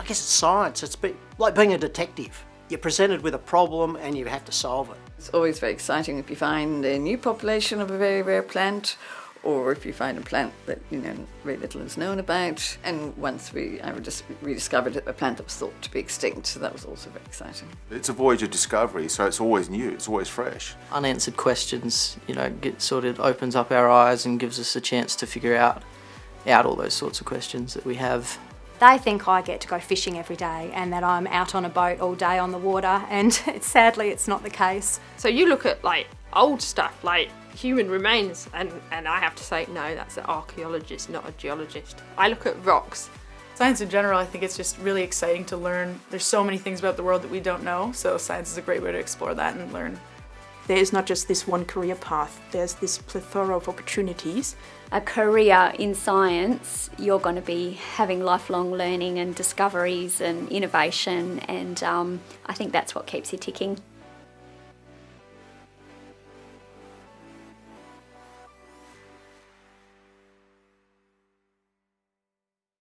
guess it's science. It's like being a detective. You're presented with a problem and you have to solve it. It's always very exciting if you find a new population of a very rare plant, or if you find a plant that very little is known about. And once I rediscovered a plant that was thought to be extinct, so that was also very exciting. It's a voyage of discovery, so it's always new, it's always fresh. Unanswered questions, opens up our eyes and gives us a chance to figure out all those sorts of questions that we have. They think I get to go fishing every day and that I'm out on a boat all day on the water, and sadly it's not the case. So you look at old stuff like human remains, and I have to say no, that's an archaeologist, not a geologist. I look at rocks. Science in general, I think it's just really exciting to learn. There's so many things about the world that we don't know, so science is a great way to explore that and learn. There's not just this one career path, there's this plethora of opportunities. A career in science, you're going to be having lifelong learning and discoveries and innovation, and I think that's what keeps you ticking.